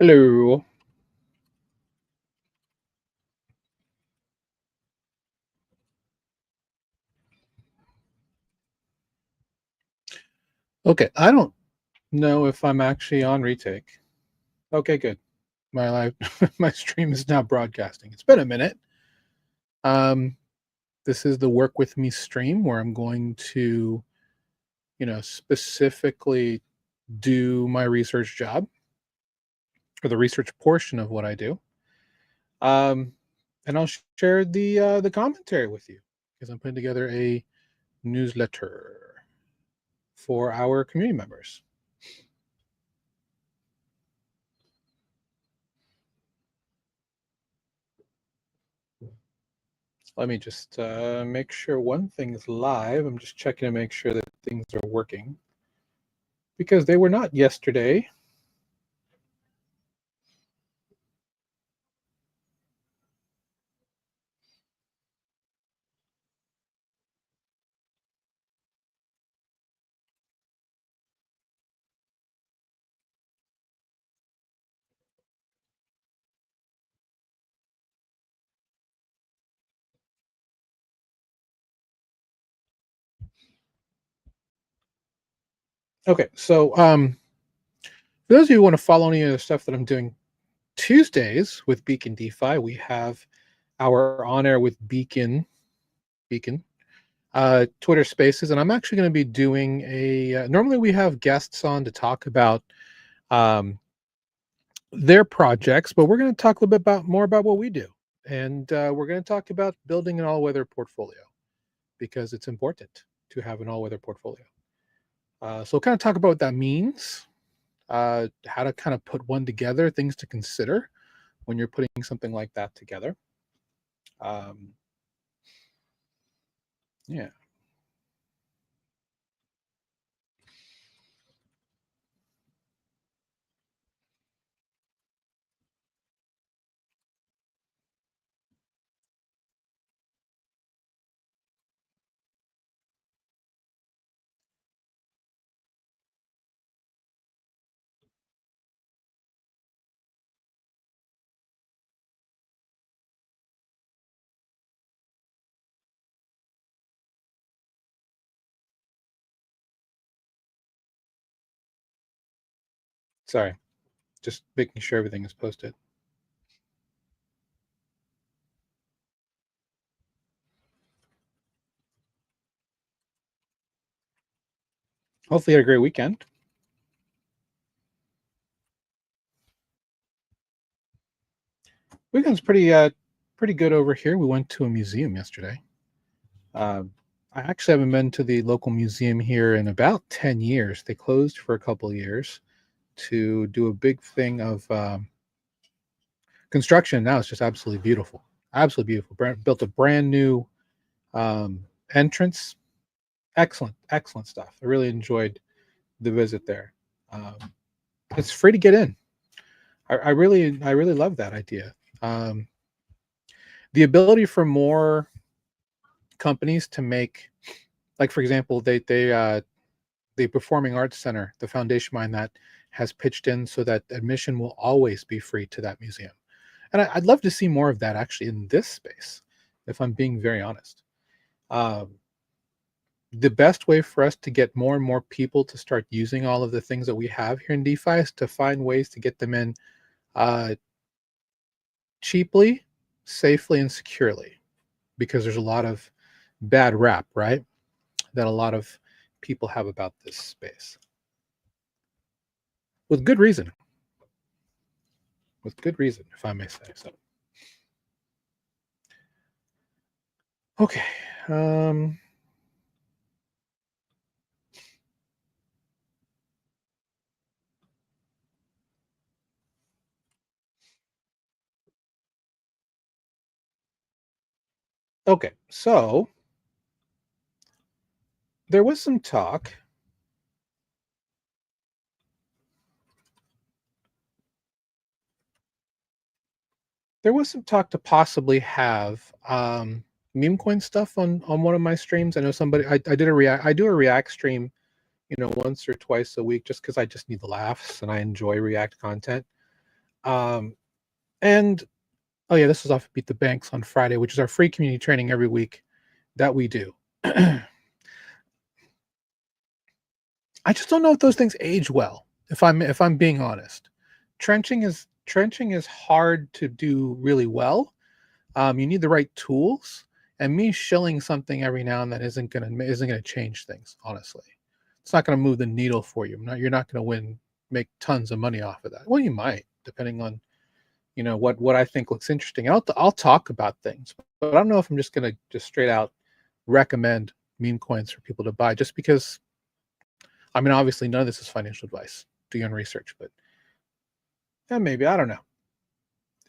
Hello. Okay, I don't know if I'm actually on retake. Okay, good. My live my stream is now broadcasting. It's been a minute. Um, this is the work with me stream where I'm going to, specifically do my research job or the research portion of what I do. Um, and I'll share the commentary with you because I'm putting together a newsletter for our community members. Let me just make sure one thing's live. I'm just checking to make sure that things are working because they were not yesterday. Okay, so for those of you who want to follow any of the stuff that I'm doing Tuesdays with Beacon DeFi, we have our on air with Beacon Twitter Spaces, and I'm actually going to be doing a. Normally, we have guests on to talk about um, their projects, but we're going to talk a little bit more about what we do, and we're going to talk about building an all-weather portfolio because it's important to have an all-weather portfolio. So we'll kind of talk about what that means, how to kind of put one together, things to consider when you're putting something like that together. Um, yeah. Sorry, just making sure everything is posted. Hopefully, you had a great weekend. Weekend's pretty good over here. We went to a museum yesterday. I actually haven't been to the local museum here in about 10 years. They closed for a couple of years to do a big thing of construction. Now it's just absolutely beautiful. Absolutely beautiful. Built a brand new entrance. Excellent stuff. I really enjoyed the visit there. Um, it's free to get in. I really love that idea. Um, the ability for more companies to make, like for example, the Performing Arts Center, the foundation behind that, has pitched in so that admission will always be free to that museum. And I'd love to see more of that actually in this space, if I'm being very honest. Um, the best way for us to get more and more people to start using all of the things that we have here in DeFi is to find ways to get them in uh, cheaply, safely, and securely, because there's a lot of bad rap, right? That a lot of people have about this space. With good reason. With good reason, if I may say so. Okay. Um, okay. So there was some talk. There was some talk to possibly have meme coin stuff on one of my streams. I know somebody. I did a react. I do a React stream, once or twice a week, just because I just need the laughs and I enjoy React content. And oh yeah, this is off Beat the Banks on Friday, which is our free community training every week that we do. I just don't know if those things age well. If I'm being honest, trenching is hard to do really well. You need the right tools, and me shilling something every now and then isn't gonna change things. Honestly, it's not gonna move the needle for you. You're not gonna make tons of money off of that. Well, you might, depending on what I think looks interesting. I'll talk about things, but I don't know if I'm just gonna just straight out recommend meme coins for people to buy just because. I mean, obviously, none of this is financial advice. Do your own research, but yeah, maybe I don't know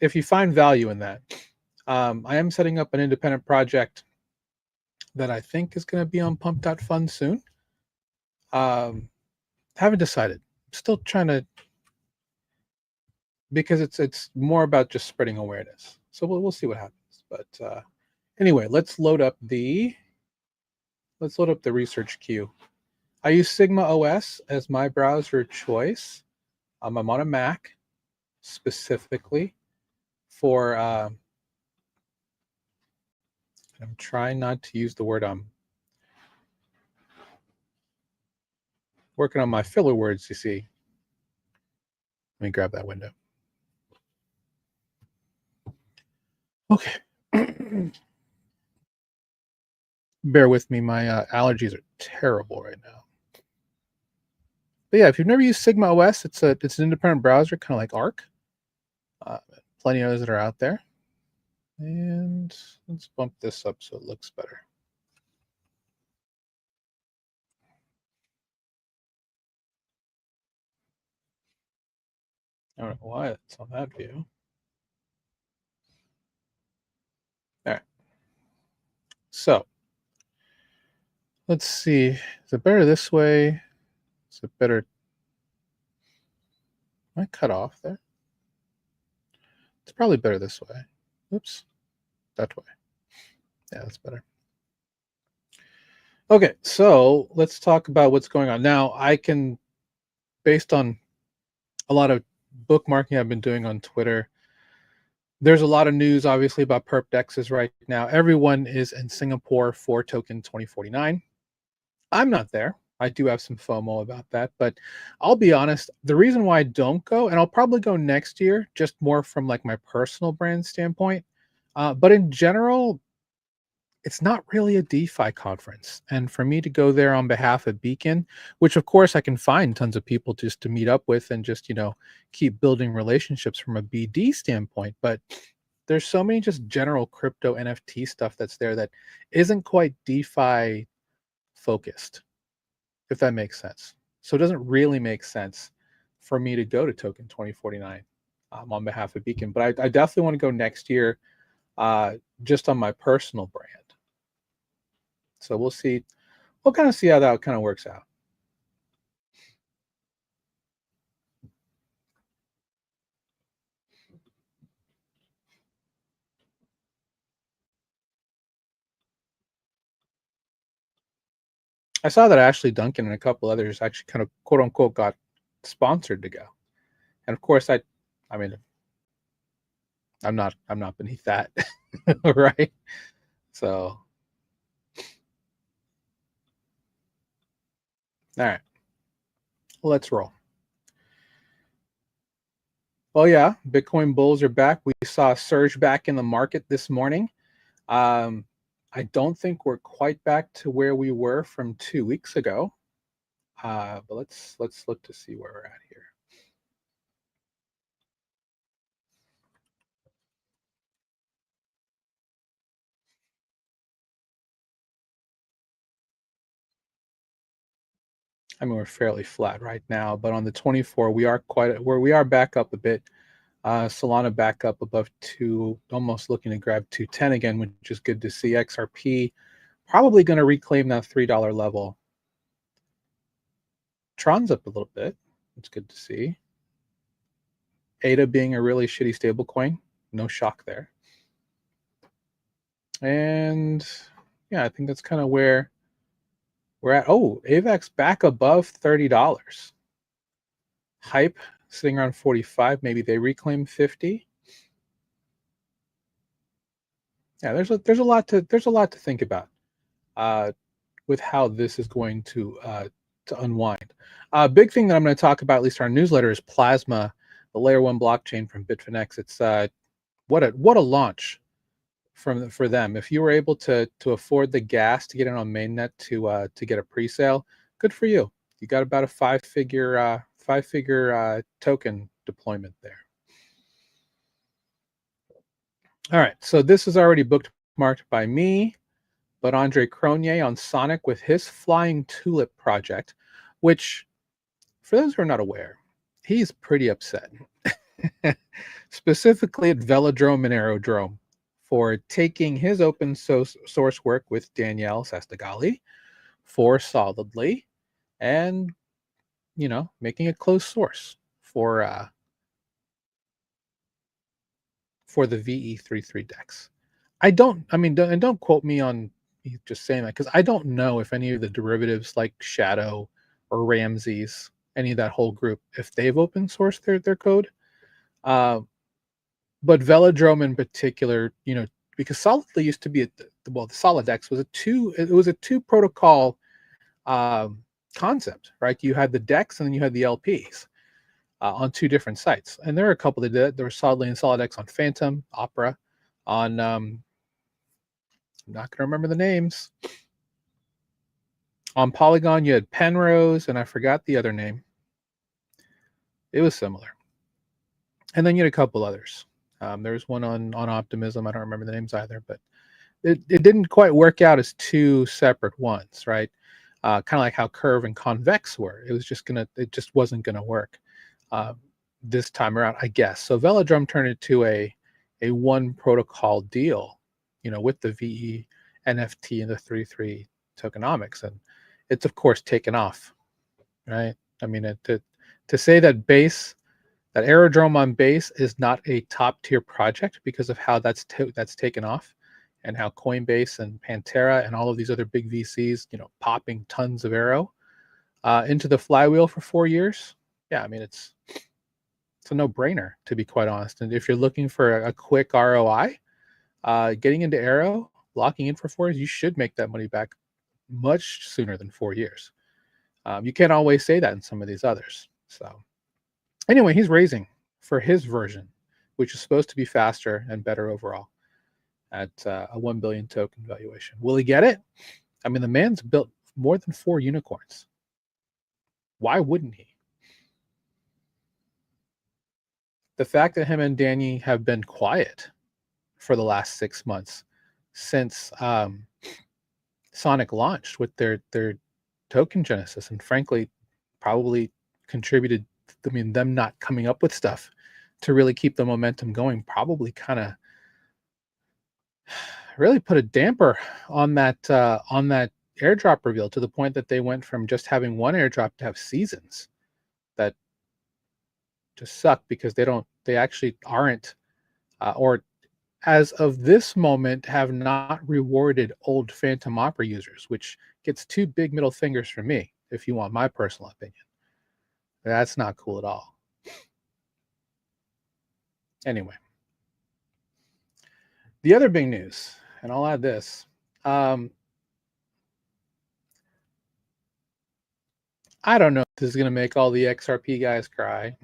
if you find value in that. I am setting up an independent project that I think is going to be on Pump.Fund soon. Um, haven't decided. Still trying to, because it's more about just spreading awareness. So we'll see what happens. But anyway, let's load up the research queue. I use Sigma OS as my browser choice. I'm on a Mac specifically for. I'm trying not to use the word working on my filler words, you see. Let me grab that window. Okay. Bear with me. My allergies are terrible right now. But yeah, if you've never used Sigma OS, it's an independent browser, kind of like Arc. Plenty of others that are out there. And let's bump this up so it looks better. I don't know why it's on that view. All right. So let's see. Is it better this way? Is it better? Am I cut off there? It's probably better this way. Oops. That way. Yeah, that's better. Okay, so let's talk about what's going on. Now, I can, based on a lot of bookmarking I've been doing on Twitter, there's a lot of news, obviously, about perp dexes right now. Everyone is in Singapore for token 2049. I'm not there. I do have some FOMO about that, but I'll be honest. The reason why I don't go, and I'll probably go next year, just more from like my personal brand standpoint. But in general, it's not really a DeFi conference. And for me to go there on behalf of Beacon, which of course I can find tons of people just to meet up with and just, keep building relationships from a BD standpoint. But there's so many just general crypto NFT stuff that's there that isn't quite DeFi focused, if that makes sense. So it doesn't really make sense for me to go to Token 2049 on behalf of Beacon. But I definitely want to go next year just on my personal brand. So we'll see. We'll kind of see how that kind of works out. I saw that Ashley Duncan and a couple others actually kind of quote unquote got sponsored to go. And of course I mean I'm not beneath that. Right? So all right. Let's roll. Well, yeah, Bitcoin bulls are back. We saw a surge back in the market this morning. Um, I don't think we're quite back to where we were from 2 weeks ago. But let's look to see where we're at here. I mean, we're fairly flat right now, but on the 24, we are back up a bit. Solana back up above two, almost looking to grab 210 again, which is good to see. XRP probably going to reclaim that $3 level. Tron's up a little bit. It's good to see. ADA being a really shitty stable coin, no shock there. And yeah, I think that's kind of where we're at. Oh, AVAX back above $30. Hype sitting around 45. Maybe they reclaim 50. Yeah, there's a lot to think about with how this is going to unwind. Big thing that I'm going to talk about, at least our newsletter, is Plasma, the layer one blockchain from Bitfinex. It's what a launch for them. If you were able to afford the gas to get in on mainnet to get a pre-sale, good for you. You got about a five figure token deployment there. All right, so this is already bookmarked by me, but Andre Cronje on Sonic with his Flying Tulip project, which, for those who are not aware, he's pretty upset, specifically at Velodrome and Aerodrome, for taking his open source work with Danielle Sastagali for Solidly and, making it closed source for the VE33 DEX. Don't quote me on me just saying that, because I don't know if any of the derivatives like Shadow or Ramses, any of that whole group, if they've open sourced their code. But Velodrome in particular, because Solidly used to be the Solidex was a two protocol concept, right? You had the DEX and then you had the LPs on two different sites, and there are a couple that did it. There was Solidly and Solidex on Phantom, Opera, on I'm not going to remember the names. On Polygon, you had Penrose, and I forgot the other name. It was similar. And then you had a couple others. There's one on Optimism. I don't remember the names either, but it didn't quite work out as two separate ones, right? Kind of like how Curve and Convex were. It just wasn't gonna work this time around, I guess. So Velodrome turned it to a one protocol deal, with the VE NFT and the 3.3 tokenomics, and it's of course taken off, right? I mean, to say that Aerodrome on Base is not a top tier project because of how that's taken off, and how Coinbase and Pantera and all of these other big VCs, popping tons of Aero into the flywheel for 4 years. Yeah, I mean, it's a no-brainer, to be quite honest. And if you're looking for a quick ROI, getting into Aero, locking in for 4 years, you should make that money back much sooner than 4 years. You can't always say that in some of these others. So anyway, he's raising for his version, which is supposed to be faster and better overall, at a 1 billion token valuation. Will he get it? I mean, the man's built more than 4 unicorns. Why wouldn't he? The fact that him and Danny have been quiet for the last 6 months since Sonic launched with their token genesis, and frankly, probably contributed, them not coming up with stuff to really keep the momentum going, probably kind of really put a damper on that airdrop reveal, to the point that they went from just having one airdrop to have seasons that just suck, because they actually aren't, or as of this moment, have not rewarded old Phantom Opera users, which gets 2 big middle fingers from me, if you want my personal opinion. That's not cool at all. Anyway, the other big news, and I'll add this. I don't know if this is going to make all the XRP guys cry,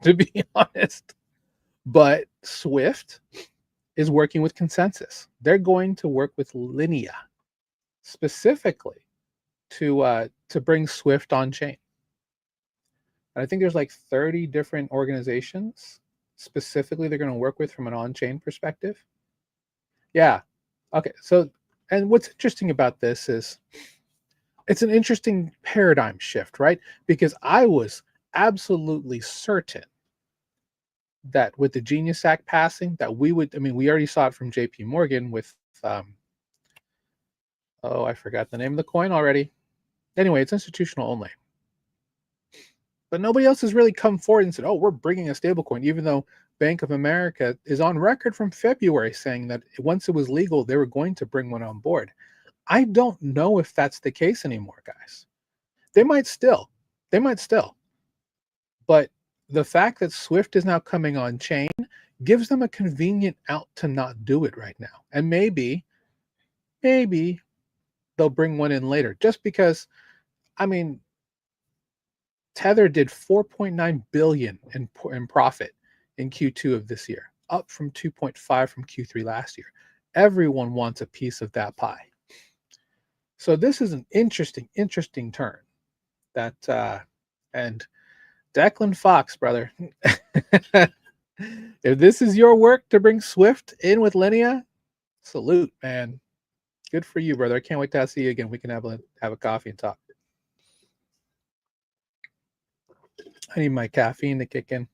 to be honest, but Swift is working with Consensus. They're going to work with Linea specifically to bring Swift on chain. And I think there's like 30 different organizations specifically they're going to work with from an on-chain perspective. Yeah. Okay. So, and what's interesting about this is it's an interesting paradigm shift, right? Because I was absolutely certain that with the Genius Act passing, that we already saw it from JP Morgan with, I forgot the name of the coin already. Anyway, it's institutional only. But nobody else has really come forward and said, oh, we're bringing a stablecoin, even though Bank of America is on record from February saying that once it was legal, they were going to bring one on board. I don't know if that's the case anymore, guys. They might still. But The fact that Swift is now coming on chain gives them a convenient out to not do it right now. And maybe they'll bring one in later just because, I mean, Tether did 4.9 billion in profit in Q2 of this year, up from 2.5 from Q3 last year. Everyone wants a piece of that pie. So this is an interesting turn. And Declan Fox, brother, if this is your work to bring Swift in with Linea, salute, man. Good for you, brother. I can't wait to see you again. We can have a coffee and talk. I need my caffeine to kick in.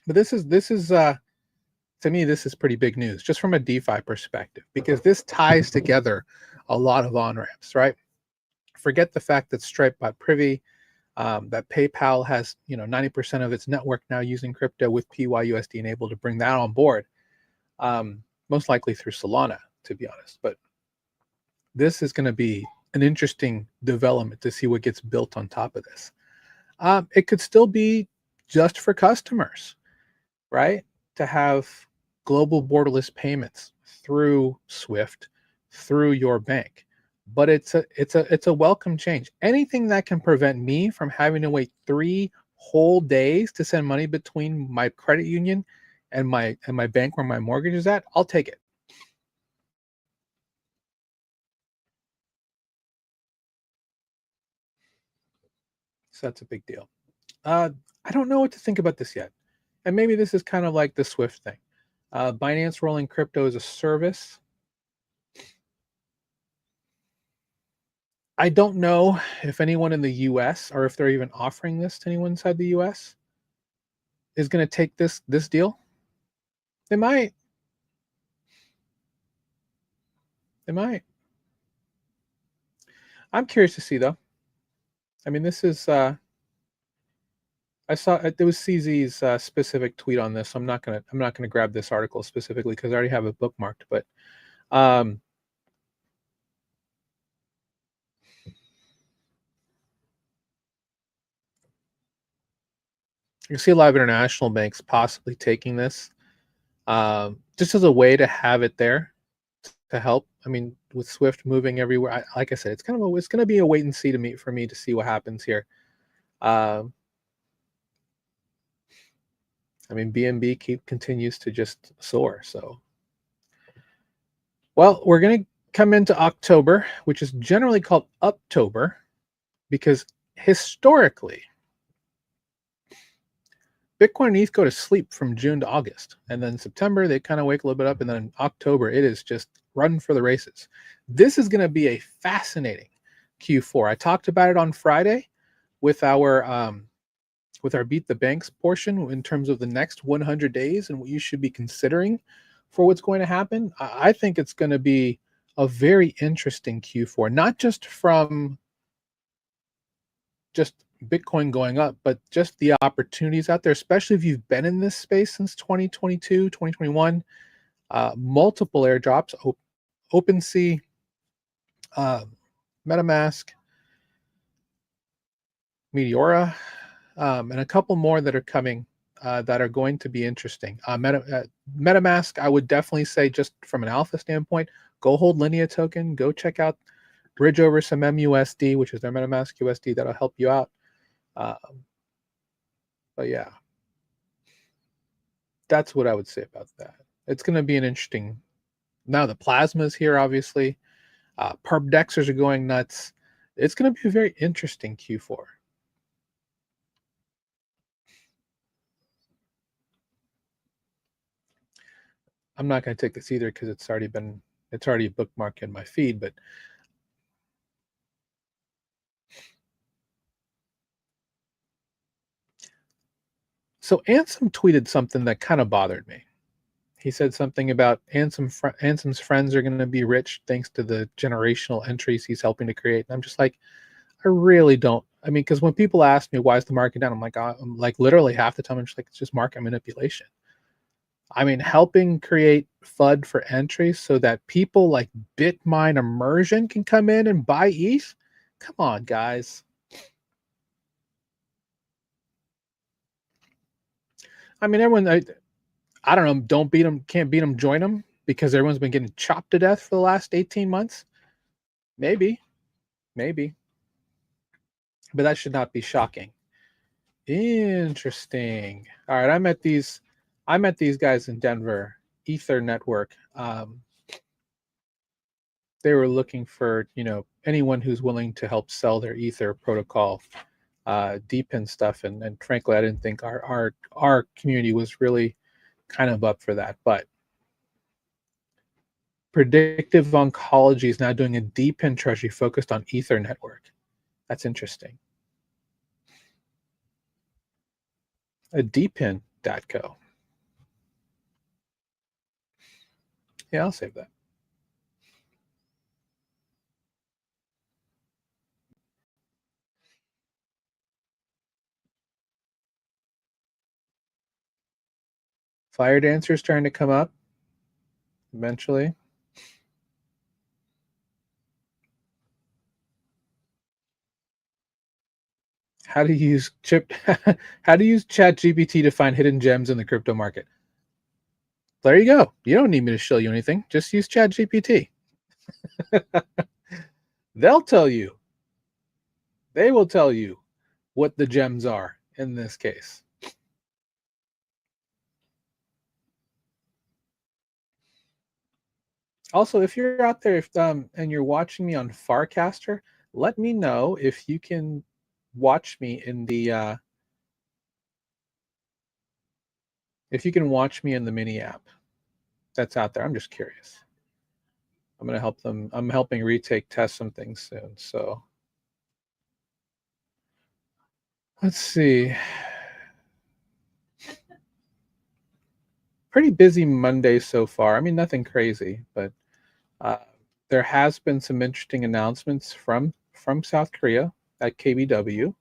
But this is to me, this is pretty big news just from a DeFi perspective, because this ties together a lot of on-ramps, right? Forget the fact that Stripe bought Privy, that PayPal has 90% of its network now using crypto with PYUSD and able to bring that on board, most likely through Solana, to be honest. But this is going to be an interesting development to see what gets built on top of this. It could still be just for customers, right? To have global borderless payments through Swift, through your bank. But it's a welcome change. Anything that can prevent me from having to wait 3 whole days to send money between my credit union and my bank where my mortgage is at, I'll take it. So that's a big deal. I don't know what to think about this yet. And maybe this is kind of like the Swift thing. Binance rolling crypto as a service. I don't know if anyone in the US, or if they're even offering this to anyone inside the US, is going to take this deal. They might. They might. I'm curious to see, though. I mean, this is I saw there was CZ's specific tweet on this. So I'm not gonna grab this article specifically because I already have it bookmarked. But you see a lot of international banks possibly taking this just as a way to have it there to help. I mean, with Swift moving everywhere, like I said, it's going to be a wait and see for me to see what happens here. I mean, BNB continues to just soar. So, well, we're going to come into October, which is generally called Uptober, because historically, Bitcoin and ETH go to sleep from June to August. And then September, they kind of wake a little bit up. And then in October, it is just run for the races. This is going to be a fascinating Q4. I talked about it on Friday with our Beat the Banks portion in terms of the next 100 days and what you should be considering for what's going to happen. I think it's going to be a very interesting Q4, not just from just Bitcoin going up, but just the opportunities out there, especially if you've been in this space since 2022, 2021, multiple airdrops, OpenSea, MetaMask, Meteora, and a couple more that are coming that are going to be interesting. MetaMask, I would definitely say, just from an alpha standpoint, go hold Linea token, go check out bridge over some MUSD, which is their MetaMask USD. That'll help you out. But yeah, that's what I would say about that. It's going to be an interesting. Now the plasma's here, obviously. Perp dexers are going nuts. It's going to be a very interesting Q4. I'm not going to take this either because it's already bookmarked in my feed. But so Ansem tweeted something that kind of bothered me. He said something about Ansem's friends are going to be rich thanks to the generational entries he's helping to create. And I'm just like, I really don't. I mean, because when people ask me why is the market down, I'm like literally half the time I'm just like, it's just market manipulation. I mean, helping create FUD for entries so that people like Bitmine Immersion can come in and buy ETH. Come on, guys. I mean, everyone. I don't know. Don't beat them. Can't beat them. Join them because everyone's been getting chopped to death for the last 18 months. Maybe, maybe, but that should not be shocking. Interesting. All right, I met these guys in Denver, Ether Network. They were looking for anyone who's willing to help sell their Ether protocol, DePIN stuff, and frankly, I didn't think our community was really kind of up for that. But Predictive Oncology is now doing a DePIN treasury focused on Ether Network. That's interesting. A DePIN.co. Yeah, I'll save that. Fire Dancer's trying to come up eventually. How to use how to use ChatGPT to find hidden gems in the crypto market. There you go. You don't need me to show you anything. Just use ChatGPT. They'll tell you. They will tell you what the gems are in this case. Also, if you're out there and you're watching me on Farcaster, let me know if you can watch me in the mini app that's out there. I'm just curious. I'm going to help them. I'm helping Retake test some things soon. So let's see. Pretty busy Monday so far. I mean, nothing crazy, but there has been some interesting announcements from South Korea at KBW.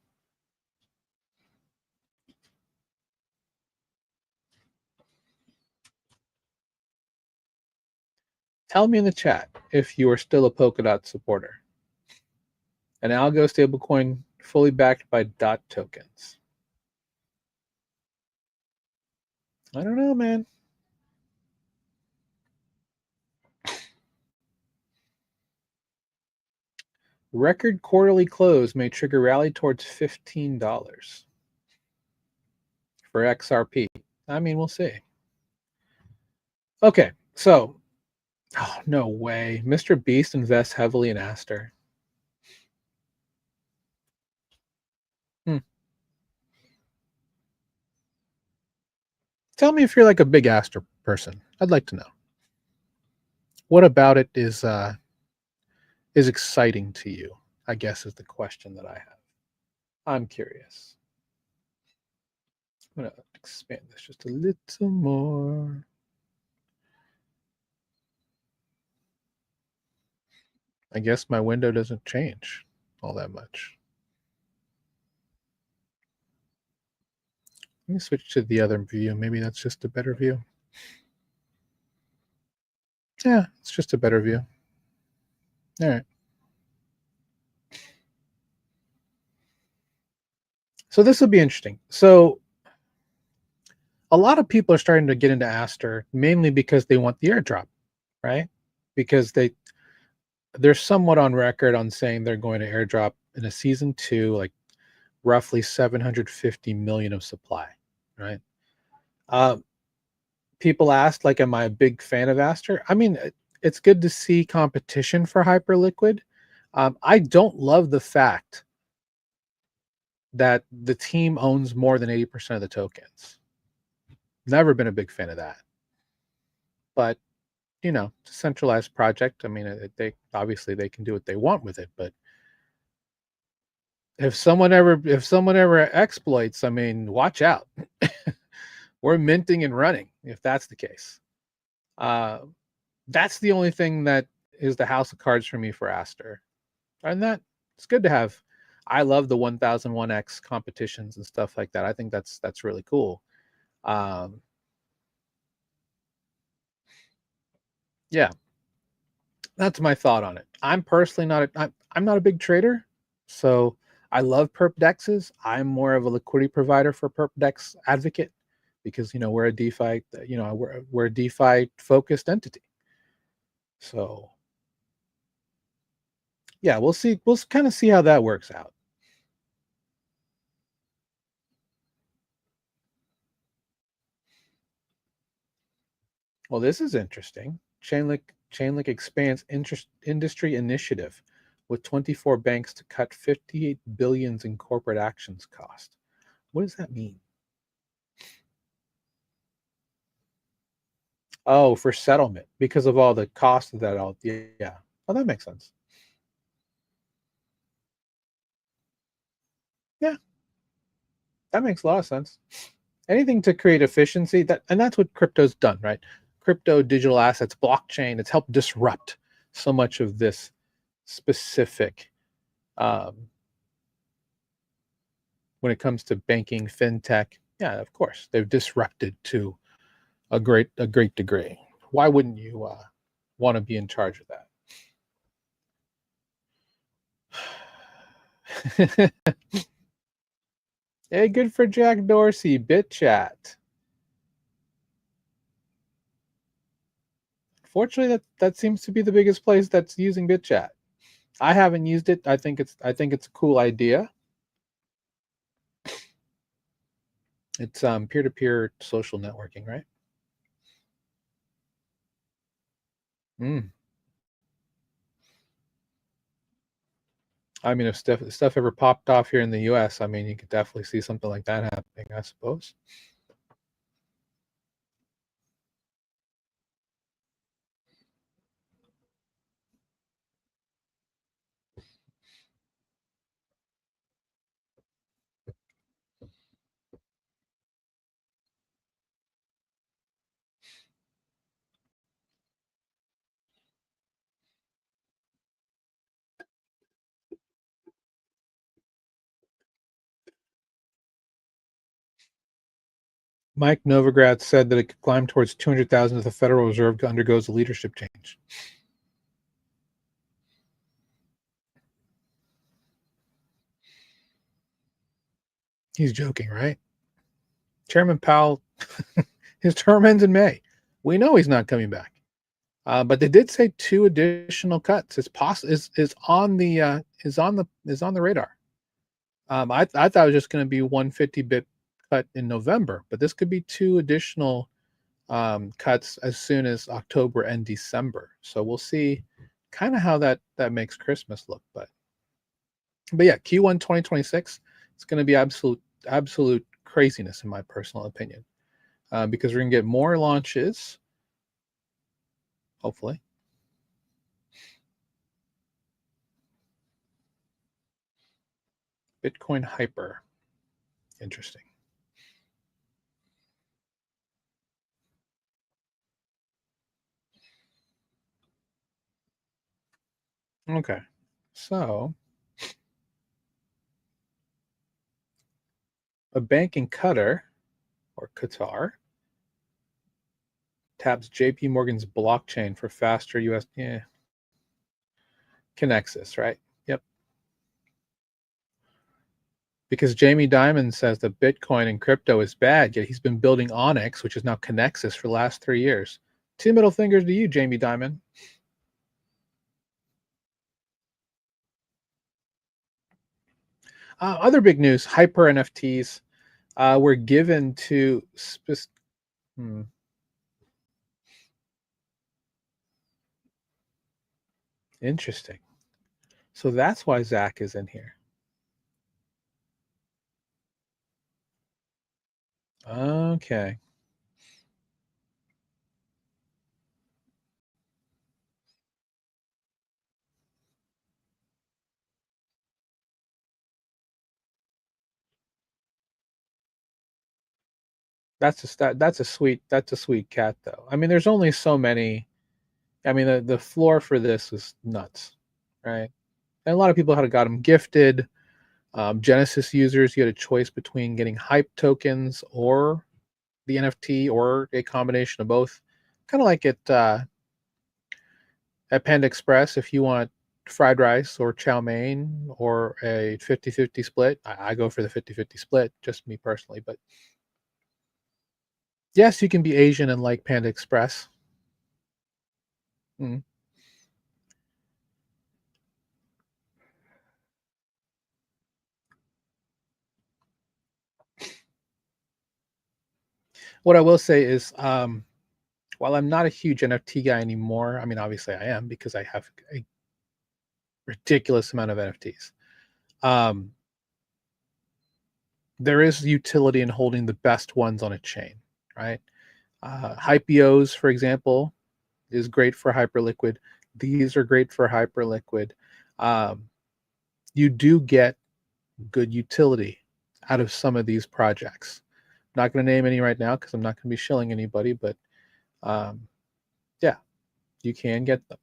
Tell me in the chat if you are still a Polkadot supporter. An algo stablecoin fully backed by DOT tokens. I don't know, man. Record quarterly close may trigger rally towards $15 for XRP. I mean, we'll see. Okay, so, oh, no way. Mr. Beast invests heavily in Aster. Tell me if you're like a big Aster person. I'd like to know. What about it is exciting to you? I guess is the question that I have. I'm curious. I'm going to expand this just a little more. I guess my window doesn't change all that much. Let me switch to the other view. Maybe that's just a better view. Yeah, it's just a better view. All right. So this will be interesting. So a lot of people are starting to get into Aster mainly because they want the airdrop, right? Because they're somewhat on record on saying they're going to airdrop in a season 2, like roughly 750 million of supply, right? People asked, like, am I a big fan of Aster? I mean, it's good to see competition for Hyperliquid. I don't love the fact that the team owns more than 80% of the tokens. Never been a big fan of that. But, it's a centralized project. I mean, they obviously they can do what they want with it, but if someone ever exploits, I mean, watch out. We're minting and running if that's the case. That's the only thing that is the house of cards for me for Aster. And that it's good to have. I love the 1001x competitions and stuff like that. I think that's really cool. Yeah, that's my thought on it. I'm personally I'm not a big trader, so I love perp dexes. I'm more of a liquidity provider for perp dex advocate. because we're a DeFi, we're a DeFi focused entity. So yeah, we'll see. We'll kind of see how that works out. Well, this is interesting. Chainlink expands industry initiative with 24 banks to cut 58 billions in corporate actions cost. What does that mean? Oh, for settlement because of all the cost of that. All yeah. Oh, that makes sense. Yeah, that makes a lot of sense. Anything to create efficiency, and that's what crypto's done, right? Crypto, digital assets, blockchain, it's helped disrupt so much of this specific um, when it comes to banking, fintech. Yeah, of course, they've disrupted to a great degree. Why wouldn't you want to be in charge of that? Hey, good for Jack Dorsey, BitChat. Fortunately, that seems to be the biggest place that's using BitChat. I haven't used it. I think it's a cool idea. It's peer-to-peer social networking, right? Mm. I mean, if stuff ever popped off here in the U.S., I mean, you could definitely see something like that happening, I suppose. Mike Novogratz said that it could climb towards 200,000 if the Federal Reserve undergoes a leadership change. He's joking, right? Chairman Powell, his term ends in May. We know he's not coming back. But they did say two additional cuts is on the radar. I thought it was just going to be 150 bit cut in November, but this could be two additional cuts as soon as October and December. So we'll see kind of how that makes Christmas look. But yeah, Q1 2026 is going to be absolute craziness in my personal opinion, because we're going to get more launches, hopefully. Bitcoin hyper, interesting. Okay, so a bank in Qatar or Qatar taps JP Morgan's blockchain for faster US. Yeah, Connexus, right? Yep. Because Jamie Dimon says that Bitcoin and crypto is bad, yet he's been building Onyx, which is now Connexus, for the last 3 years. Two middle fingers to you, Jamie Dimon. Other big news: hyper NFTs were given to. Hmm, interesting. So that's why Zach is in here. Okay. That's a sweet cat though. I mean, there's only so many. I mean, the floor for this is nuts, right? And a lot of people had got them gifted. Genesis users, you had a choice between getting hype tokens or the NFT or a combination of both. Kind of like at Panda Express, if you want fried rice or chow mein or a 50-50 split, I go for the 50-50 split, just me personally. But Yes, you can be Asian and like Panda Express. Mm. What I will say is, while I'm not a huge NFT guy anymore, I mean, obviously I am because I have a ridiculous amount of NFTs. Um, there is utility in holding the best ones on a chain, right? Hypeos, for example, is great for Hyperliquid. These are great for Hyperliquid. Um, you do get good utility out of some of these projects. I'm not going to name any right now because I'm not going to be shilling anybody, but um, yeah, you can get them.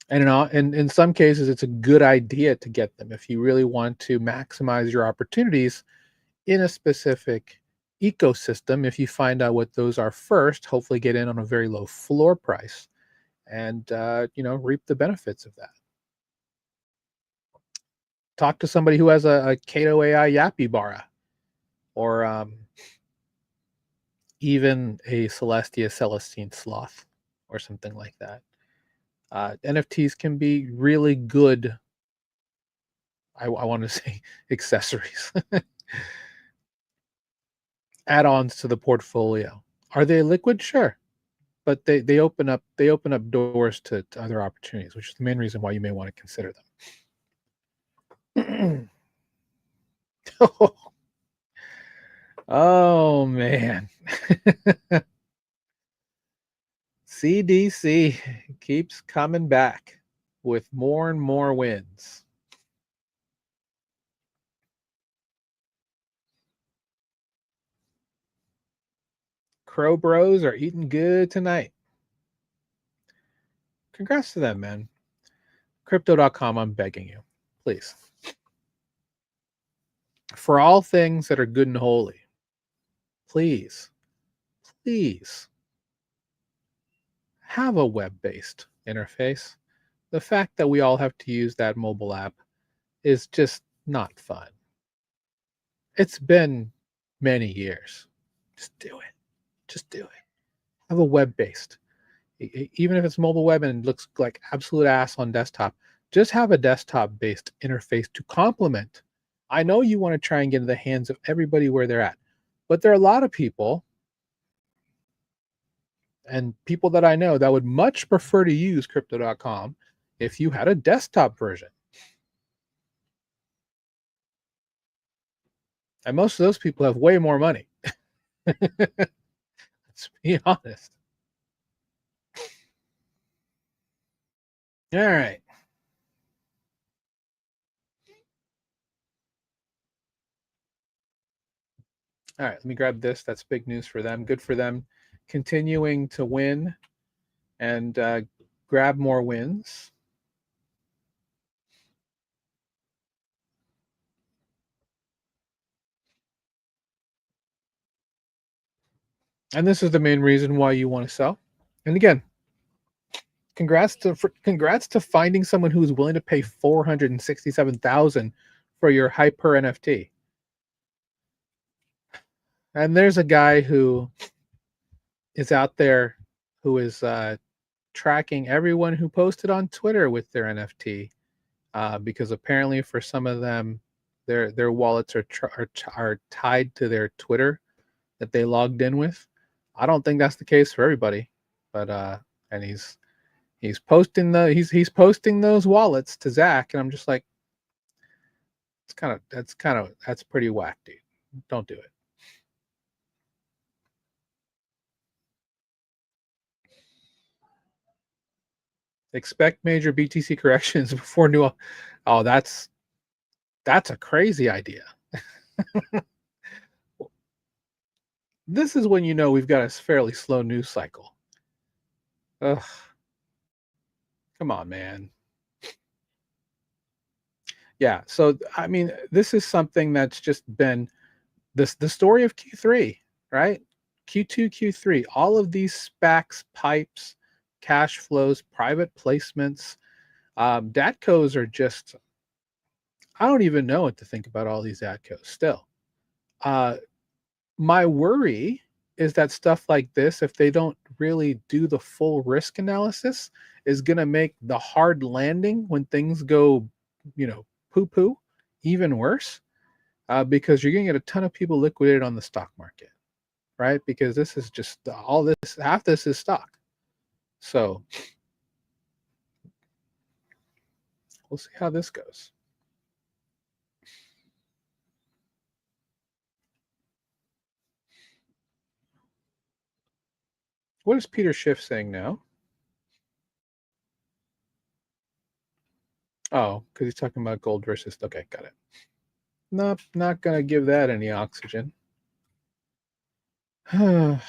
And in some cases, it's a good idea to get them if you really want to maximize your opportunities in a specific ecosystem. If you find out what those are first, hopefully get in on a very low floor price and reap the benefits of that. Talk to somebody who has a Kato AI Yappy Bara or even a Celestia Celestine Sloth or something like that. NFTs can be really good. I want to say accessories, add-ons to the portfolio. Are they liquid? Sure, but they open up doors to other opportunities, which is the main reason why you may want to consider them. Oh man, CDC keeps coming back with more and more wins. Crow Bros are eating good tonight. Congrats to them, man. Crypto.com, I'm begging you, please. For all things that are good and holy, please, please have a web based interface. The fact that we all have to use that mobile app is just not fun. It's been many years. Just do it. Just do it. Have a web based. Even if it's mobile web and looks like absolute ass on desktop, just have a desktop based interface to complement. I know you want to try and get in the hands of everybody where they're at, but there are a lot of people and people that I know that would much prefer to use crypto.com if you had a desktop version. And most of those people have way more money. Let's be honest. All right. All right. Let me grab this. That's big news for them. Good for them. Continuing to win and grab more wins. And this is the main reason why you want to sell. And again, congrats to finding someone who is willing to pay 467,000 for your hyper NFT. And there's a guy who is out there who is tracking everyone who posted on Twitter with their NFT, because apparently for some of them, their wallets are tied to their Twitter that they logged in with. I don't think that's the case for everybody, but and he's posting he's posting those wallets to Zach, and I'm just like, that's pretty whack, dude. Don't do it. Expect major BTC corrections before new. Oh, that's a crazy idea. This is when you know we've got a fairly slow news cycle. Ugh, come on, man. Yeah. So I mean, this is something that's just been the story of Q3, right? Q2, Q3, all of these SPACs, pipes, cash flows, private placements, DATCOs are just, I don't even know what to think about all these DATCOs still. Uh, My worry is that stuff like this, if they don't really do the full risk analysis, is going to make the hard landing when things go, poo poo, even worse, because you're going to get a ton of people liquidated on the stock market, right? Because this is just all this, half this is stock. So we'll see how this goes. What is Peter Schiff saying now? Oh, because he's talking about gold versus. Okay, got it. Nope, not going to give that any oxygen. The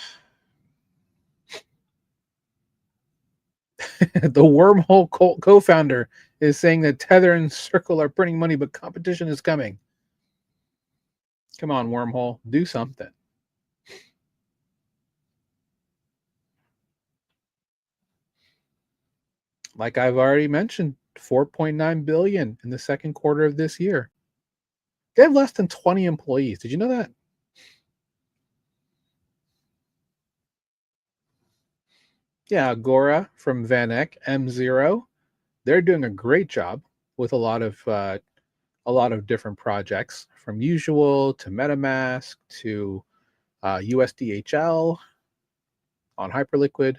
wormhole co-founder is saying that Tether and Circle are printing money, but competition is coming. Come on, wormhole, do something. Like I've already mentioned, 4.9 billion in the second quarter of this year. They have less than 20 employees. Did you know that? Yeah, Agora from VanEck, M0, they're doing a great job with a lot of different projects, from Usual to MetaMask to USDHL on Hyperliquid.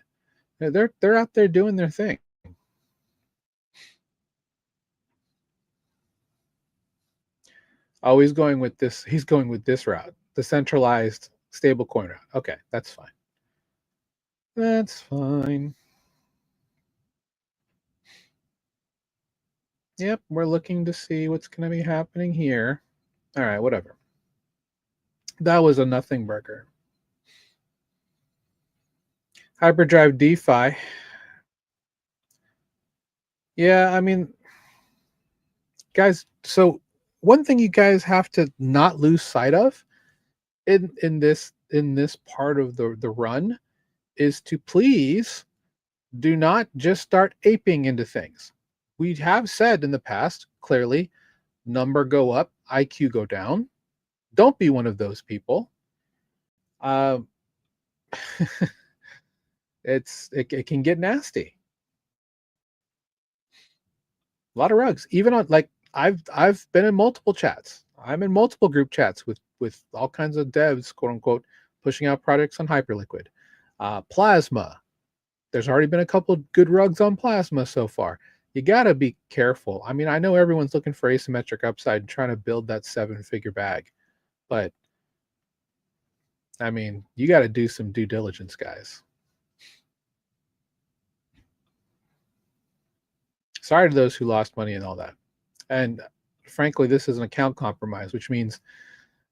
They're out there doing their thing. Oh, he's going with this. He's going with this route, the centralized stablecoin route. Okay, that's fine. That's fine. Yep, we're looking to see what's going to be happening here. All right, whatever. That was a nothing burger. Hyperdrive DeFi. Yeah, I mean, guys. So one thing you guys have to not lose sight of in this part of the run is to please do not just start aping into things. We have said in the past, clearly, number go up, IQ go down. Don't be one of those people. Uh, it can get nasty. A lot of rugs. Even on, like, I've been in multiple chats. I'm in multiple group chats with all kinds of devs, quote unquote, pushing out projects on Hyperliquid. Plasma. There's already been a couple of good rugs on Plasma so far. You got to be careful. I mean, I know everyone's looking for asymmetric upside and trying to build that 7-figure bag, but I mean, you got to do some due diligence, guys. Sorry to those who lost money and all that. And frankly, this is an account compromise, which means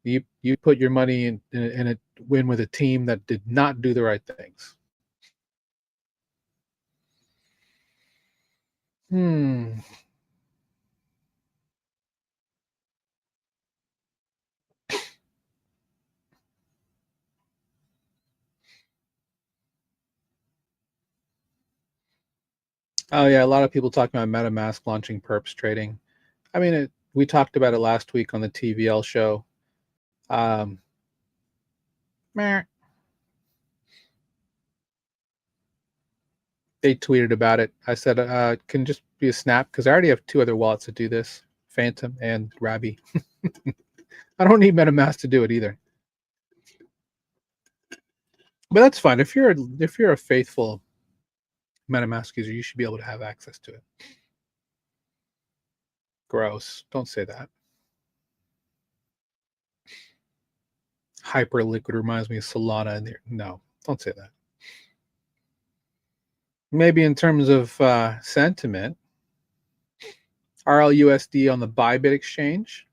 you put your money in a win with a team that did not do the right things. Hmm. Oh yeah, a lot of people talking about MetaMask launching perps trading. I mean, we talked about it last week on the TVL show. Um, meh. They tweeted about it. I said, can just be a snap because I already have two other wallets that do this, Phantom and Rabby. I don't need MetaMask to do it either. But that's fine. If you're a faithful MetaMask user, you should be able to have access to it. Gross. Don't say that. Hyperliquid reminds me of Solana. No, don't say that. Maybe in terms of sentiment, RLUSD on the Bybit exchange.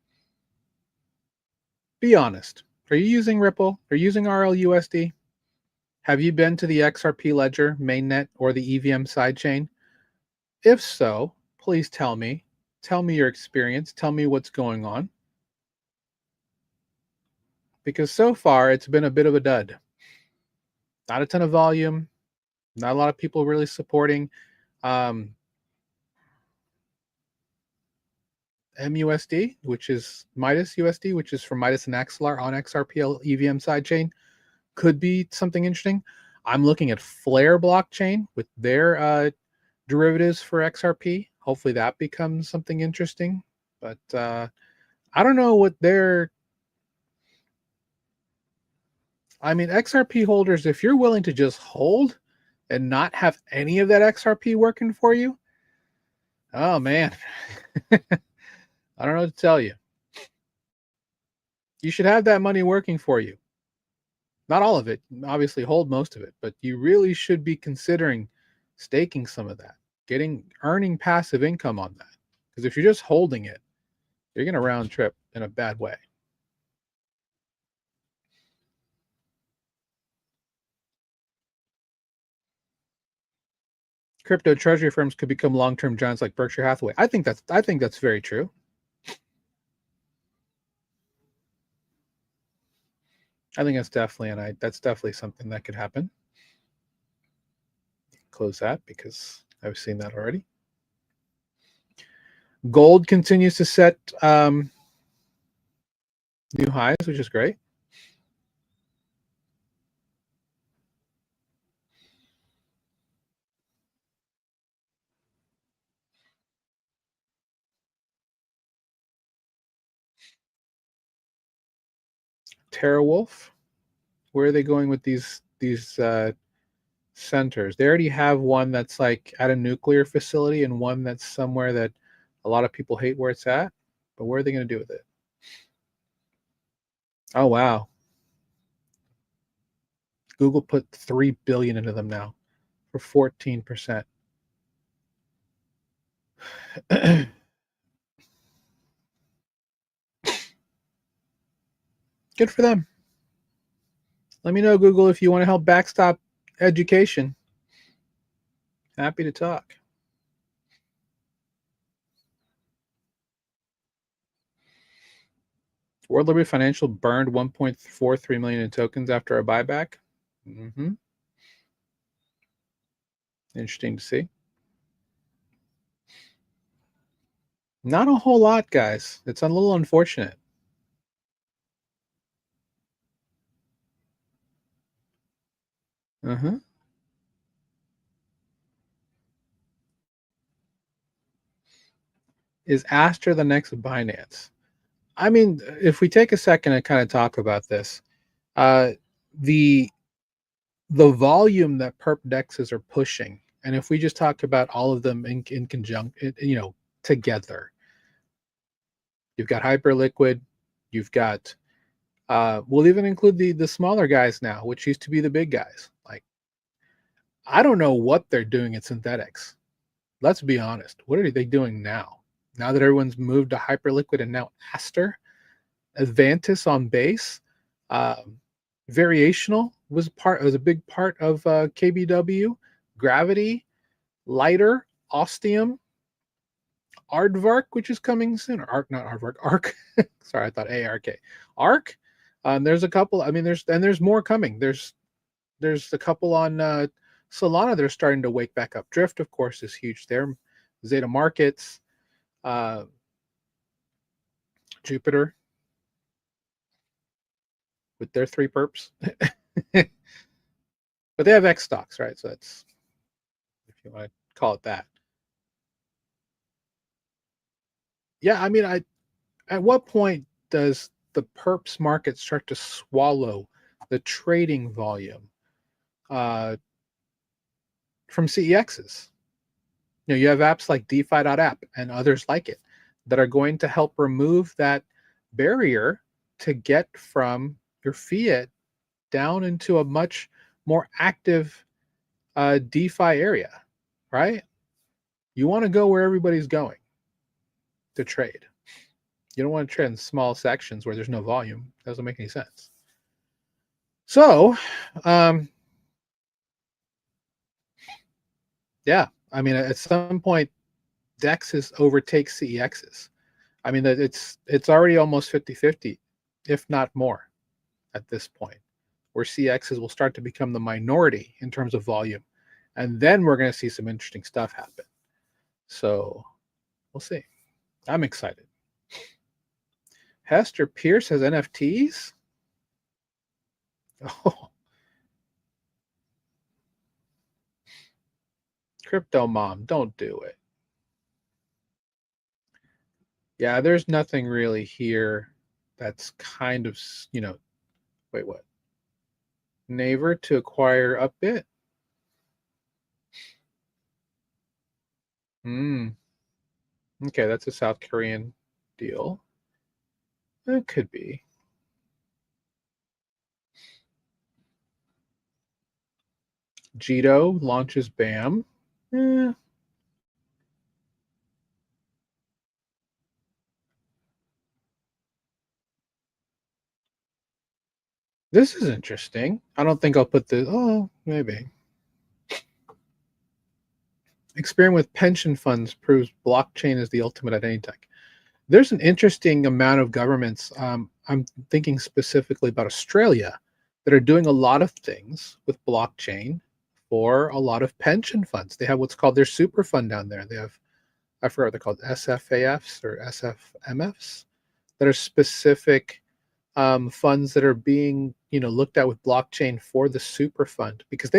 Be honest. Are you using Ripple? Are you using RLUSD? Have you been to the XRP ledger, mainnet, or the EVM sidechain? If so, please tell me. Tell me your experience. Tell me what's going on. Because so far, it's been a bit of a dud. Not a ton of volume. Not a lot of people really supporting. Um, MUSD, which is Midas USD, which is from Midas and Axelar on XRP EVM sidechain, could be something interesting. I'm looking at Flare blockchain with their derivatives for XRP. Hopefully that becomes something interesting. But I don't know what their. I mean, XRP holders, if you're willing to just hold and not have any of that XRP working for you, oh man, I don't know what to tell you. You should have that money working for you. Not all of it, obviously hold most of it, but you really should be considering staking some of that, earning passive income on that. Because if you're just holding it, you're going to round trip in a bad way. Crypto treasury firms could become long-term giants like Berkshire Hathaway. I think that's very true. I think that's definitely something that could happen. Close that because I've seen that already. Gold continues to set new highs, which is great. TerraWolf, where are they going with these centers? They already have one that's like at a nuclear facility and one that's somewhere that a lot of people hate where it's at. But where are they going to do with it? Oh wow. Google put 3 billion into them now for 14%. Good for them. Let me know, Google, if you want to help backstop education. Happy to talk. World Liberty Financial burned 1.43 million in tokens after a buyback. Interesting to see. Not a whole lot, guys. It's a little unfortunate. Is Aster the next Binance? I mean, if we take a second and kind of talk about this, the volume that perp dexes are pushing, and if we just talk about all of them in conjunction, together, you've got Hyperliquid, you've got we'll even include the smaller guys now, which used to be the big guys. Like, I don't know what they're doing at synthetics. Let's be honest. What are they doing now? Now that everyone's moved to Hyperliquid and now Aster, Advantis on base, Variational was a big part of KBW, Gravity, Lighter, Ostium, Aardvark, which is coming soon, or Arc, not Aardvark, Arc. Sorry, I thought ARK. Arc. There's a couple. I mean, there's more coming. There's a couple on Solana that are starting to wake back up. Drift, of course, is huge there. Zeta Markets, Jupiter, with their 3 perps. But they have X stocks, right? So that's, if you want to call it that. Yeah, I mean, at what point does the perps market start to swallow the trading volume from CEXs? You have apps like DeFi.app and others like it that are going to help remove that barrier to get from your fiat down into a much more active DeFi area, right? You want to go where everybody's going to trade. You don't want to trade in small sections where there's no volume. It doesn't make any sense. So, yeah, I mean, at some point, DEXs overtake CEXs. I mean, it's already almost 50-50, if not more, at this point, where CEXs will start to become the minority in terms of volume. And then we're going to see some interesting stuff happen. So we'll see. I'm excited. Hester Pierce has NFTs? Oh, crypto mom, don't do it. Yeah, there's nothing really here that's kind of, wait, what? Naver to acquire Upbit? Hmm. Okay, that's a South Korean deal. It could be. Jito launches BAM. Eh, this is interesting. I don't think I'll put the. Oh, maybe. Experiment with pension funds proves blockchain is the ultimate identity tech. There's an interesting amount of governments. I'm thinking specifically about Australia that are doing a lot of things with blockchain for a lot of pension funds. They have what's called their super fund down there. They have, I forgot what they're called, SFAFs or SFMFs, that are specific funds that are being looked at with blockchain for the super fund, because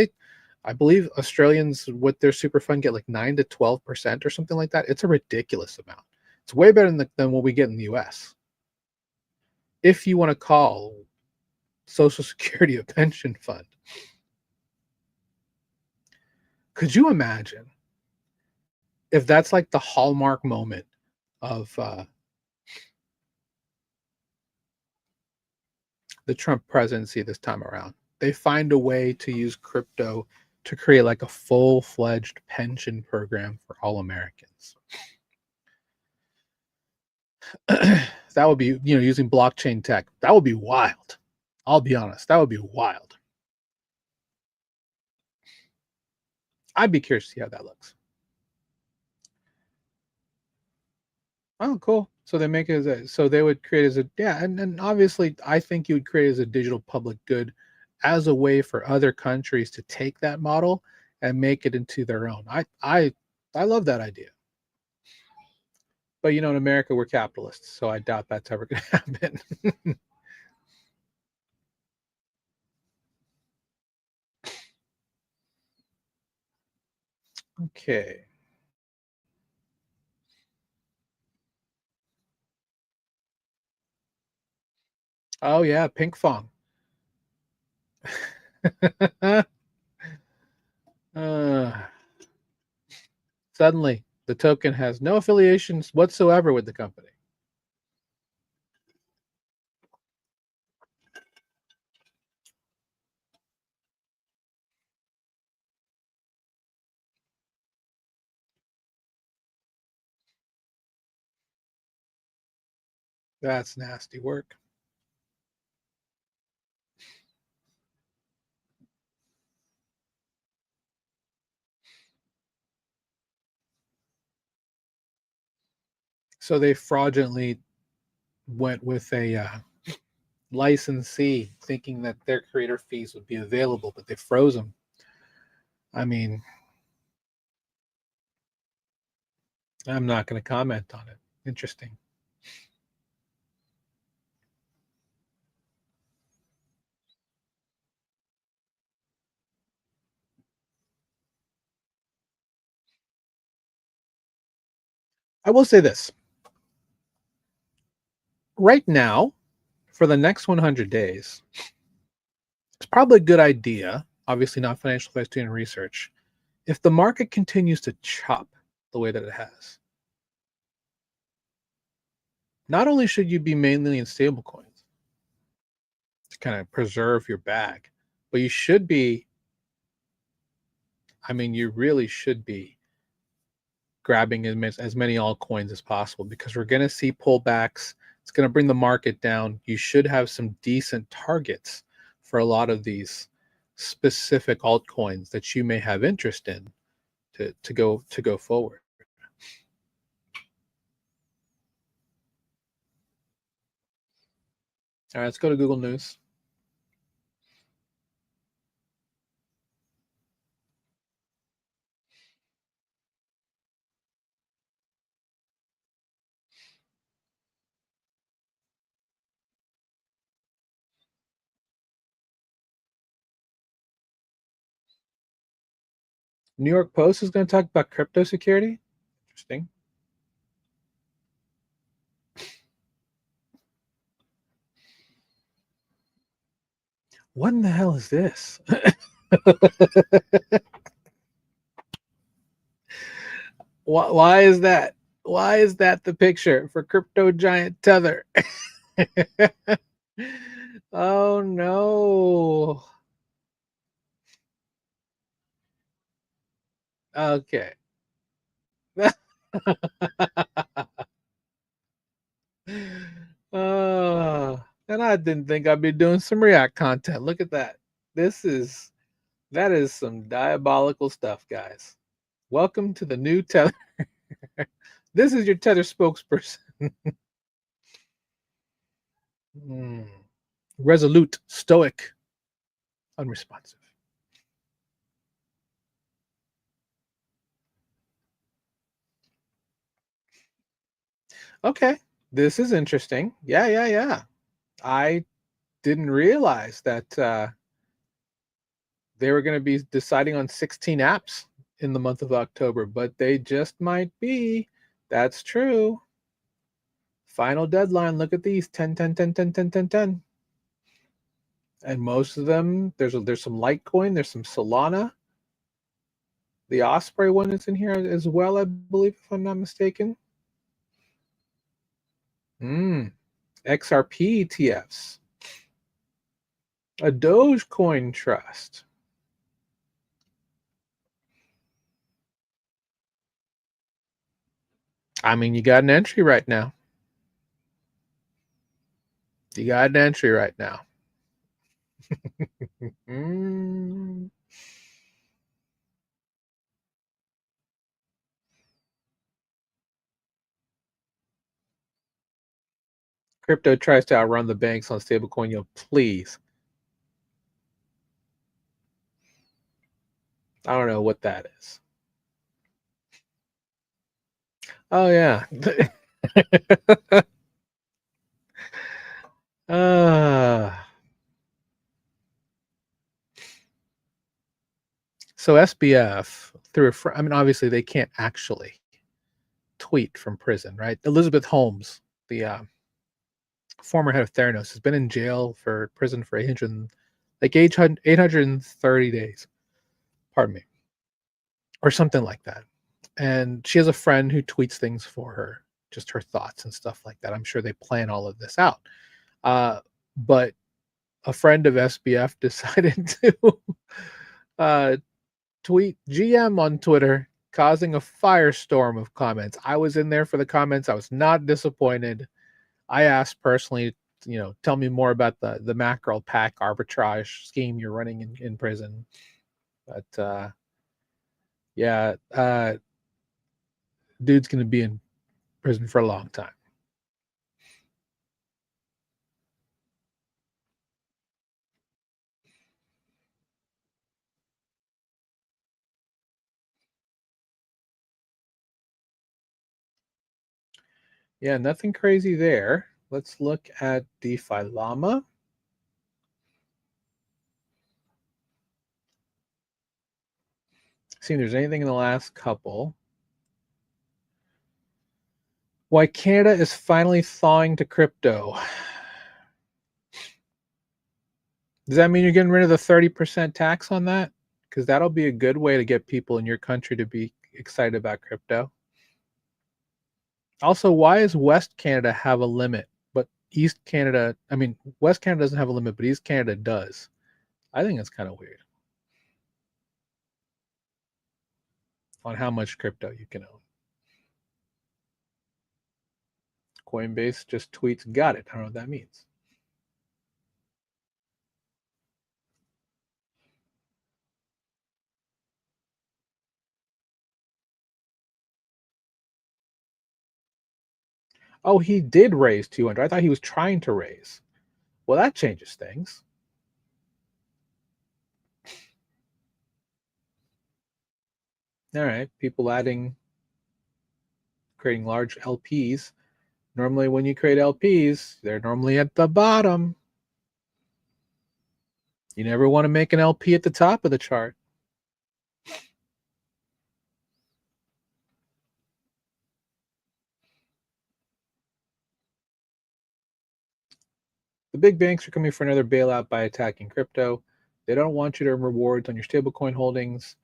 I believe Australians with their super fund get like 9 to 12% or something like that. It's a ridiculous amount. It's way better than what we get in the US. If you want to call Social Security a pension fund, could you imagine if that's like the hallmark moment of the Trump presidency this time around? They find a way to use crypto to create like a full-fledged pension program for all Americans. That would be, using blockchain tech. That would be wild. I'll be honest. That would be wild. I'd be curious to see how that looks. Oh, cool. So they make it as so they would create as a, yeah, and obviously I think you would create as a digital public good as a way for other countries to take that model and make it into their own. I love that idea. But in America we're capitalists, so I doubt that's ever going to happen. Okay. Oh yeah, Pink Fong. uh, Suddenly, the token has no affiliations whatsoever with the company. That's nasty work. So they fraudulently went with a licensee thinking that their creator fees would be available, but they froze them. I mean, I'm not going to comment on it. Interesting. I will say this right now, for the next 100 days, it's probably a good idea, obviously not financial advice doing research, if the market continues to chop the way that it has. Not only should you be mainly in stablecoins to kind of preserve your bag, but you should be, I mean, you really should be grabbing as many altcoins as possible, because we're going to see pullbacks. It's going to bring the market down. You should have some decent targets for a lot of these specific altcoins that you may have interest in to go forward. All right, let's go to Google News. New York Post is going to talk about crypto security. Interesting. What in the hell is this? Why is that? Why is that the picture for crypto giant Tether? Oh no. Okay. And I didn't think I'd be doing some React content. Look at that. That is some diabolical stuff, guys. Welcome to the new Tether. This is your Tether spokesperson. Resolute, stoic, unresponsive. Okay, this is interesting. Yeah. I didn't realize that they were going to be deciding on 16 apps in the month of October, but they just might be. That's true. Final deadline. Look at these 10, 10, 10, 10, 10, 10, 10. And most of them, there's some Litecoin, there's some Solana. The Osprey one is in here as well, I believe, if I'm not mistaken. XRP ETFs. A Dogecoin trust. I mean, you got an entry right now. You got an entry right now. Crypto tries to outrun the banks on stablecoin yield. Please. I don't know what that is. Oh yeah. So SBF through I mean, obviously they can't actually tweet from prison, right? Elizabeth Holmes, the former head of Theranos, has been in jail for prison for 830 days. Pardon me, or something like that. And she has a friend who tweets things for her, just her thoughts and stuff like that. I'm sure they plan all of this out. But a friend of SBF decided to tweet GM on Twitter, causing a firestorm of comments. I was in there for the comments. I was not disappointed. I asked personally, tell me more about the mackerel pack arbitrage scheme you're running in prison. But yeah, dude's going to be in prison for a long time. Yeah, nothing crazy there. Let's look at DeFi Llama. See if there's anything in the last couple. Why Canada is finally thawing to crypto. Does that mean you're getting rid of the 30% tax on that? Because that'll be a good way to get people in your country to be excited about crypto. Also, why does West Canada have a limit, but East Canada, I mean, West Canada doesn't have a limit, but East Canada does? I think it's kind of weird on how much crypto you can own. Coinbase just tweets, got it. I don't know what that means. Oh, he did raise 200. I thought he was trying to raise. Well, that changes things. All right, people creating large LPs. Normally, when you create LPs, they're normally at the bottom. You never want to make an LP at the top of the chart. The big banks are coming for another bailout by attacking crypto. They don't want you to earn rewards on your stablecoin holdings.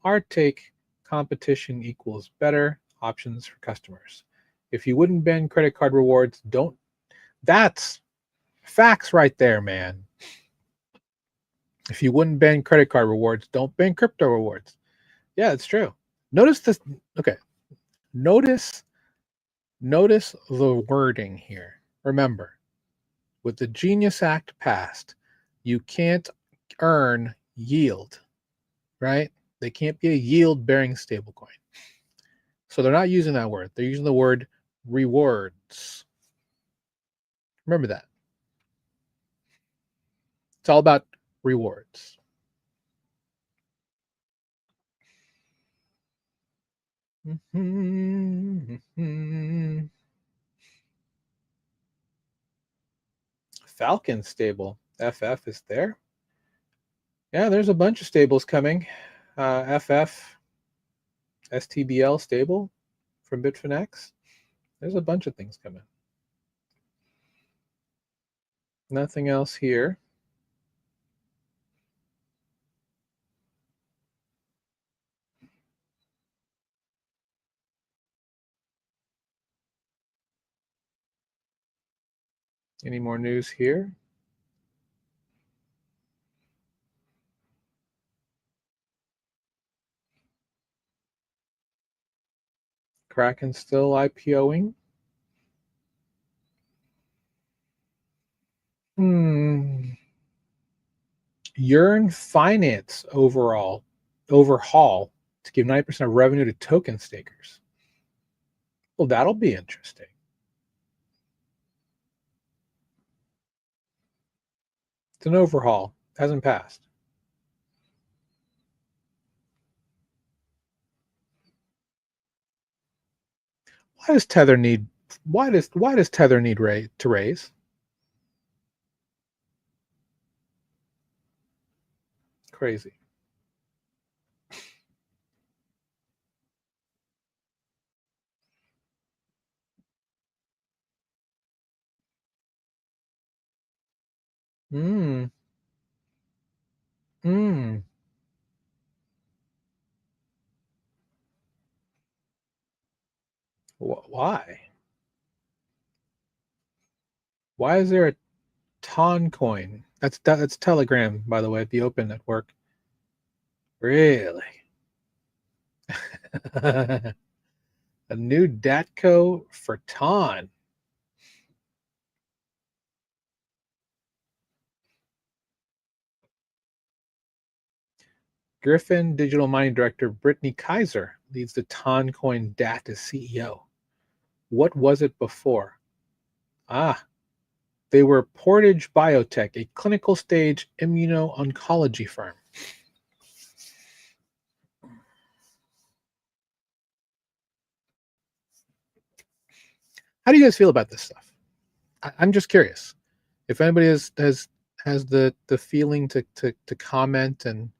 Our take: competition equals better options for customers. If you wouldn't ban credit card rewards, don't. That's facts right there, man. If you wouldn't ban credit card rewards, don't ban crypto rewards. Yeah, it's true. Notice this. Okay. Notice the wording here. Remember, with the Genius Act passed, you can't earn yield, right? They can't be a yield bearing stablecoin. So they're not using that word. They're using the word rewards. Remember that. It's all about rewards. Falcon stable. FF is there. Yeah, there's a bunch of stables coming. FF, STBL stable from Bitfinex. There's a bunch of things coming. Nothing else here. Any more news here? Kraken still IPOing. Yearn Finance overhaul to give 90% of revenue to token stakers. Well, that'll be interesting. It's an overhaul. Hasn't passed. Why does Tether need to raise? Crazy. Hmm. Hmm. Why? Why is there a Ton coin? That's Telegram, by the way, the Open Network. Really? A new DATCO for Ton. Griffin Digital Mining Director Brittany Kaiser leads the Toncoin DAT as CEO. What was it before? They were Portage Biotech, a clinical stage immuno-oncology firm. How do you guys feel about this stuff? I'm just curious. If anybody has the feeling to comment and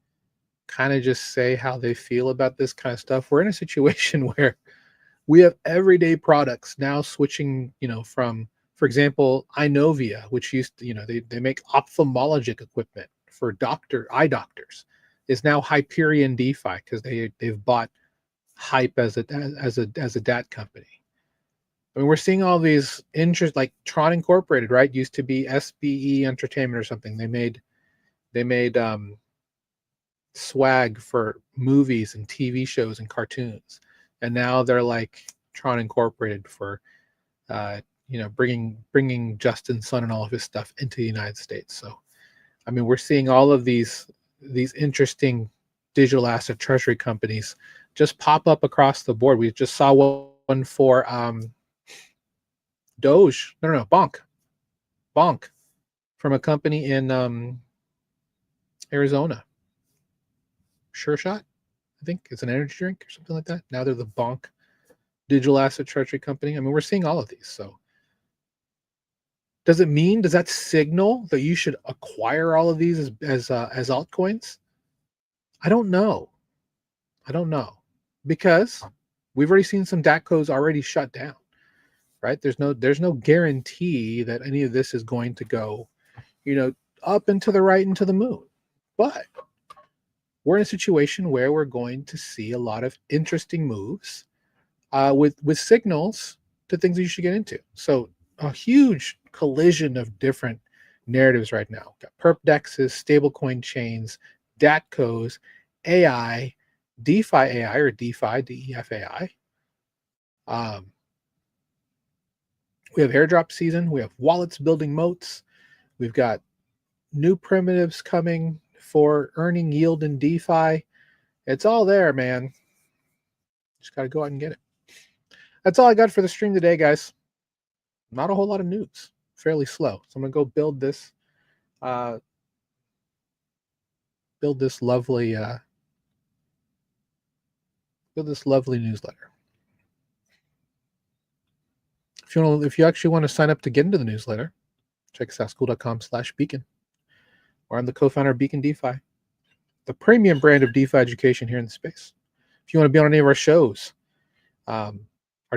kind of just say how they feel about this kind of stuff. We're in a situation where we have everyday products now switching, from, for example, Inovia, which used to, they make ophthalmologic equipment for eye doctors, is now Hyperion DeFi because they've bought Hype as a DAT company. I mean, we're seeing all these interest, like Tron Incorporated, right? Used to be SBE Entertainment or something. They made swag for movies and TV shows and cartoons, and now they're like Tron Incorporated for bringing Justin Sun and all of his stuff into the United States. So, I mean, we're seeing all of these interesting digital asset treasury companies just pop up across the board. We just saw one for Doge. No, Bonk from a company in Arizona. Sure Shot, I think it's an energy drink or something like that. Now they're the Bonk digital asset treasury company. I mean, we're seeing all of these. So does that signal that you should acquire all of these as altcoins? I don't know. Because we've already seen some DATCOs already shut down, right? There's no guarantee that any of this is going to go up and to the right and to the moon. But we're in a situation where we're going to see a lot of interesting moves with signals to things that you should get into. So a huge collision of different narratives right now. Got perp dexes, stablecoin chains, DATCOs, AI, DeFi AI or DeFi, DEFAI. We have airdrop season. We have wallets building moats. We've got new primitives coming for earning yield in DeFi. It's all there, man. Just got to go out and get it. That's all I got for the stream today, guys. Not a whole lot of news. Fairly slow. So I'm gonna go build this lovely newsletter. If you actually want to sign up to get into the newsletter, check us out, school.com/beacon. Or I'm the co-founder of Beacon DeFi, the premium brand of DeFi education here in the space. If you want to be on any of our shows, our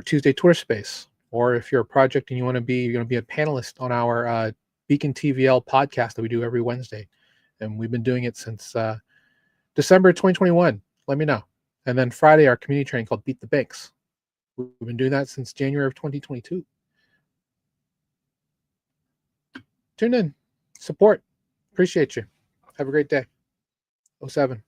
Tuesday Twitter space, or if you're a project and you're going to be a panelist on our Beacon TVL podcast that we do every Wednesday, and we've been doing it since December 2021. Let me know. And then Friday, our community training called Beat the Banks. We've been doing that since January of 2022. Tune in, support, appreciate you. Have a great day. 07.